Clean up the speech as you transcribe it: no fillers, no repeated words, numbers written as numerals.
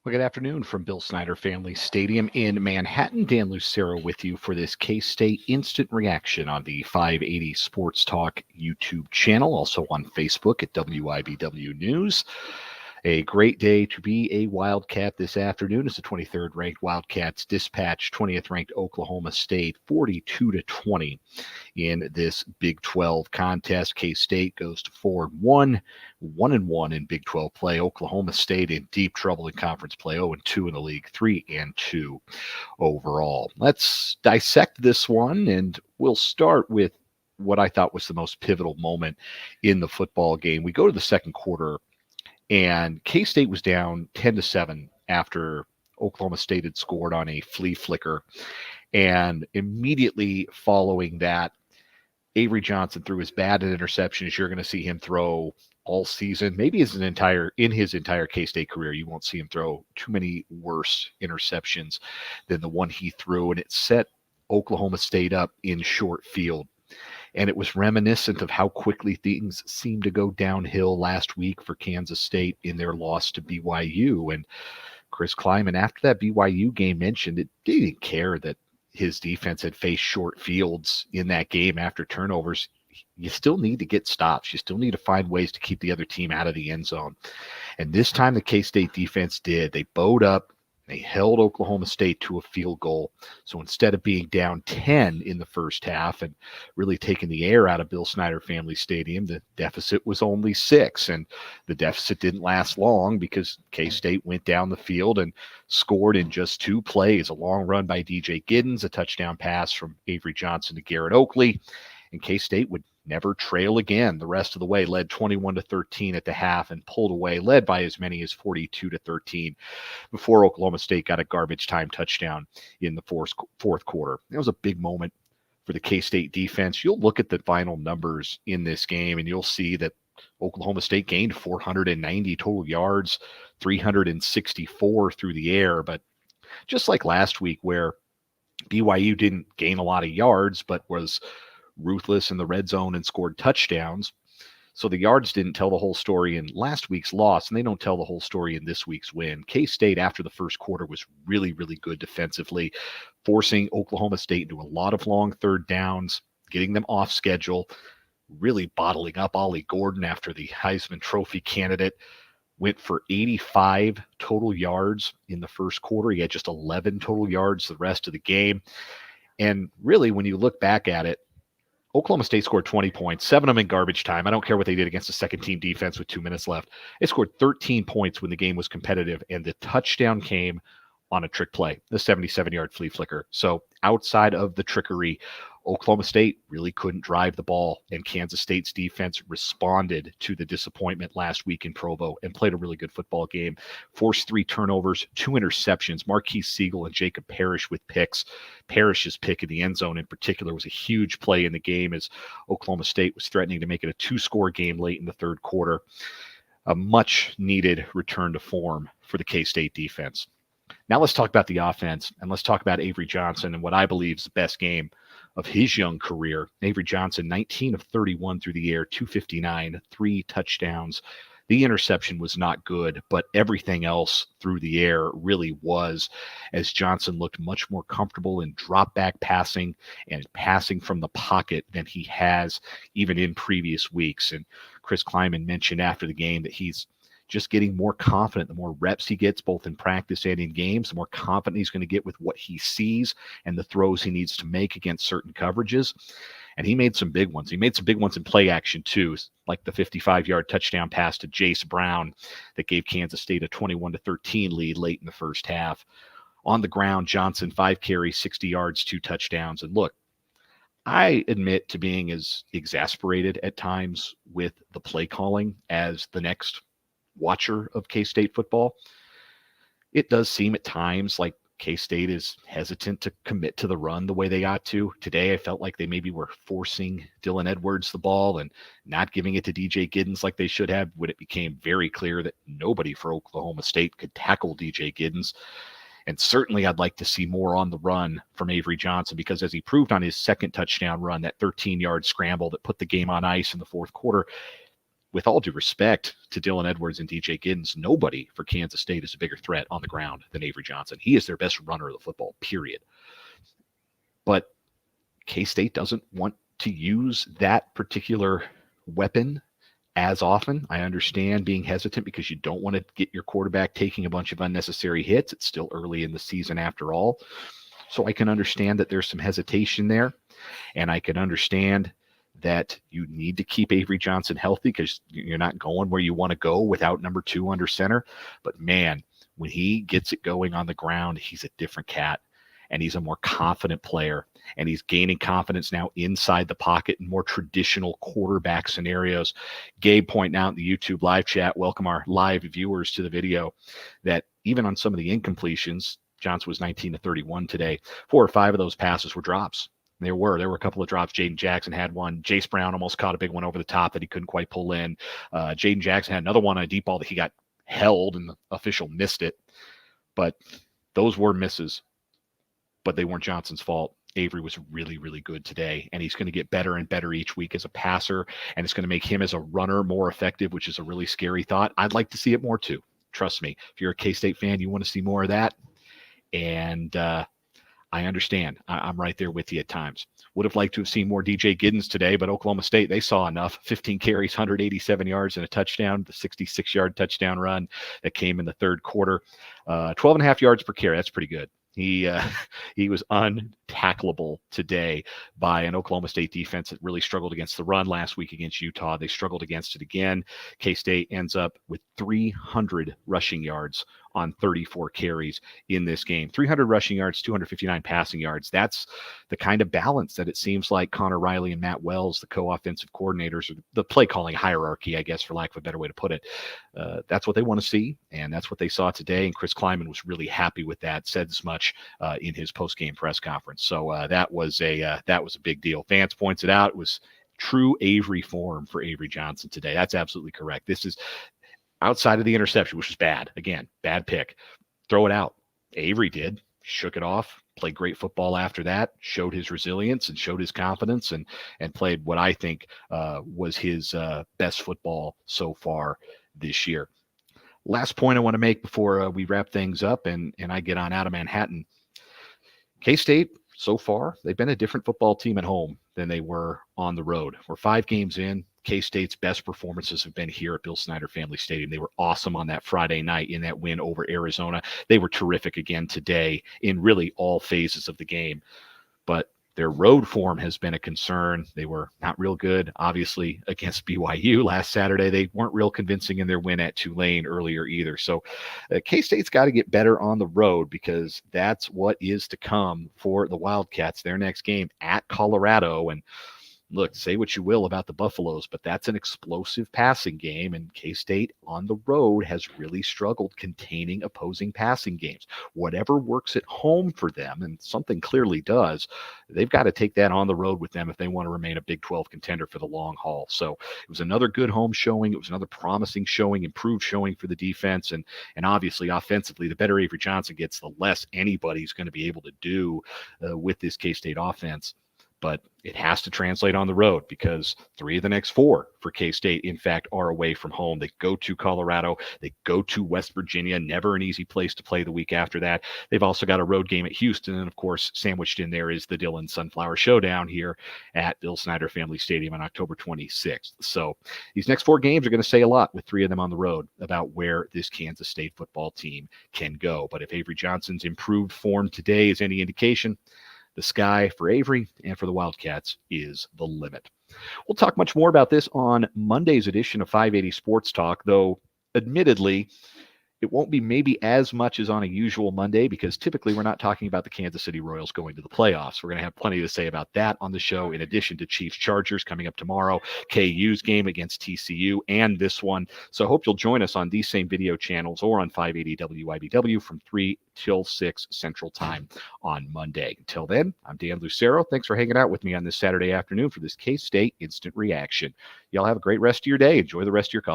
Well, good afternoon from Bill Snyder Family Stadium in Manhattan. Dan Lucero with you for this K-State Instant Reaction on the 580 Sports Talk YouTube channel, also on Facebook at WIBW News. A great day to be a Wildcat this afternoon as the 23rd ranked Wildcats dispatch 20th ranked Oklahoma State 42-20 in this Big 12 contest. K-State goes to 4-1, 1-1 in Big 12 play. Oklahoma State in deep trouble in conference play, 0-2 in the league, 3-2 overall. Let's dissect this one, and we'll start with what I thought was the most pivotal moment in the football game. We go to the second quarter, and K-State was down 10-7 after Oklahoma State had scored on a flea flicker. And immediately following that, Avery Johnson threw as bad an interception as you're going to see him throw all season. Maybe in his entire K-State career, you won't see him throw too many worse interceptions than the one he threw. And it set Oklahoma State up in short field. And it was reminiscent of how quickly things seemed to go downhill last week for Kansas State in their loss to BYU. And Chris Kleiman, after that BYU game, mentioned it didn't care that his defense had faced short fields in that game after turnovers. You still need to get stops. You still need to find ways to keep the other team out of the end zone. And this time the K-State defense did. They bowed up. They held Oklahoma State to a field goal. So instead of being down 10 in the first half and really taking the air out of Bill Snyder Family Stadium, the deficit was only 6. And the deficit didn't last long because K-State went down the field and scored in just 2 plays. A long run by DJ Giddens, a touchdown pass from Avery Johnson to Garrett Oakley. And K-State would never trail again the rest of the way, led 21-13 at the half and pulled away, led by as many as 42-13 before Oklahoma State got a garbage time touchdown in the fourth quarter. It was a big moment for the K-State defense. You'll look at the final numbers in this game and you'll see that Oklahoma State gained 490 total yards, 364 through the air. But just like last week where BYU didn't gain a lot of yards but was ruthless in the red zone and scored touchdowns. So the yards didn't tell the whole story in last week's loss, and they don't tell the whole story in this week's win. K-State, after the first quarter, was really, really good defensively, forcing Oklahoma State into a lot of long third downs, getting them off schedule, really bottling up Ollie Gordon after the Heisman Trophy candidate went for 85 total yards in the first quarter. He had just 11 total yards the rest of the game. And really, when you look back at it, Oklahoma State scored 20 points, 7 of them in garbage time. I don't care what they did against the second-team defense with 2 minutes left. They scored 13 points when the game was competitive, and the touchdown came on a trick play, the 77-yard flea flicker. So outside of the trickery, Oklahoma State really couldn't drive the ball, and Kansas State's defense responded to the disappointment last week in Provo and played a really good football game. Forced 3 turnovers, 2 interceptions. Marquise Siegel and Jacob Parrish with picks. Parrish's pick in the end zone in particular was a huge play in the game as Oklahoma State was threatening to make it a 2-score game late in the third quarter. A much-needed return to form for the K-State defense. Now let's talk about the offense, and let's talk about Avery Johnson and what I believe is the best game of his young career. Avery Johnson, 19 of 31 through the air, 259, 3 touchdowns. The interception was not good, but everything else through the air really was, as Johnson looked much more comfortable in drop-back passing and passing from the pocket than he has even in previous weeks. And Chris Kleiman mentioned after the game that he's just getting more confident. The more reps he gets, both in practice and in games, the more confident he's going to get with what he sees and the throws he needs to make against certain coverages. And he made some big ones. He made some big ones in play action, too, like the 55-yard touchdown pass to Jace Brown that gave Kansas State a 21-13 lead late in the first half. On the ground, Johnson, 5 carries, 60 yards, 2 touchdowns. And look, I admit to being as exasperated at times with the play calling as the next watcher of K-State football. It does seem at times like K-State is hesitant to commit to the run the way they ought to. Today, I felt like they maybe were forcing Dylan Edwards the ball and not giving it to DJ Giddens like they should have when it became very clear that nobody for Oklahoma State could tackle DJ Giddens. And certainly I'd like to see more on the run from Avery Johnson, because as he proved on his second touchdown run, that 13-yard scramble that put the game on ice in the fourth quarter, with all due respect to Dylan Edwards and DJ Giddens, nobody for Kansas State is a bigger threat on the ground than Avery Johnson. He is their best runner of the football, period. But K-State doesn't want to use that particular weapon as often. I understand being hesitant because you don't want to get your quarterback taking a bunch of unnecessary hits. It's still early in the season after all. So I can understand that there's some hesitation there. And I can understand that you need to keep Avery Johnson healthy because you're not going where you want to go without number 2 under center. But man, when he gets it going on the ground, he's a different cat. And he's a more confident player. And he's gaining confidence now inside the pocket in more traditional quarterback scenarios. Gabe pointing out in the YouTube live chat, welcome our live viewers to the video, that even on some of the incompletions, Johnson was 19 to 31 today. 4 or 5 of those passes were drops. There were a couple of drops. Jaden Jackson had one. Jace Brown almost caught a big one over the top that he couldn't quite pull in. Jaden Jackson had another one on a deep ball that he got held and the official missed it. But those were misses. But they weren't Johnson's fault. Avery was really, really good today, and he's going to get better and better each week as a passer, and it's going to make him as a runner more effective, which is a really scary thought. I'd like to see it more too. Trust me. If you're a K-State fan, you want to see more of that, and I understand. I'm right there with you at times. Would have liked to have seen more DJ Giddens today, but Oklahoma State, they saw enough. 15 carries, 187 yards, and a touchdown, the 66-yard touchdown run that came in the third quarter. 12.5 yards per carry. That's pretty good. He was untackleable today by an Oklahoma State defense that really struggled against the run last week against Utah. They struggled against it again. K-State ends up with 300 rushing yards on 34 carries in this game. 300 rushing yards, 259 passing yards. That's the kind of balance that it seems like Connor Riley and Matt Wells, the co-offensive coordinators, or the play calling hierarchy, I guess, for lack of a better way to put it. That's what they want to see, and that's what they saw today. And Chris Kleiman was really happy with that, said as much in his post-game press conference. So that was a big deal. Vance points it out. It was true Avery form for Avery Johnson today. That's absolutely correct. This is outside of the interception, which was bad. Again, bad pick. Throw it out. Avery did. Shook it off. Played great football after that. Showed his resilience and showed his confidence and played what I think was his best football so far this year. Last point I want to make before we wrap things up and I get on out of Manhattan. K-State, so far, they've been a different football team at home than they were on the road. We're 5 games in. K-State's best performances have been here at Bill Snyder Family Stadium. They were awesome on that Friday night in that win over Arizona. They were terrific again today in really all phases of the game. But their road form has been a concern. They were not real good, obviously, against BYU last Saturday. They weren't real convincing in their win at Tulane earlier either. So K-State's got to get better on the road because that's what is to come for the Wildcats. Their next game at Colorado. And look, say what you will about the Buffaloes, but that's an explosive passing game, and K-State on the road has really struggled containing opposing passing games. Whatever works at home for them, and something clearly does, they've got to take that on the road with them if they want to remain a Big 12 contender for the long haul. So it was another good home showing. It was another promising showing, improved showing for the defense, and obviously offensively, the better Avery Johnson gets, the less anybody's going to be able to do with this K-State offense. But it has to translate on the road because 3 of the next 4 for K-State, in fact, are away from home. They go to Colorado. They go to West Virginia, never an easy place to play the week after that. They've also got a road game at Houston. And, of course, sandwiched in there is the Dillon Sunflower Showdown here at Bill Snyder Family Stadium on October 26th. So these next 4 games are going to say a lot with 3 of them on the road about where this Kansas State football team can go. But if Avery Johnson's improved form today is any indication, the sky for Avery and for the Wildcats is the limit. We'll talk much more about this on Monday's edition of 580 Sports Talk, though admittedly, it won't be maybe as much as on a usual Monday because typically we're not talking about the Kansas City Royals going to the playoffs. We're going to have plenty to say about that on the show, in addition to Chiefs Chargers coming up tomorrow, KU's game against TCU, and this one. So I hope you'll join us on these same video channels or on 580 WIBW from 3 till 6 Central Time on Monday. Until then, I'm Dan Lucero. Thanks for hanging out with me on this Saturday afternoon for this K-State Instant Reaction. Y'all have a great rest of your day. Enjoy the rest of your college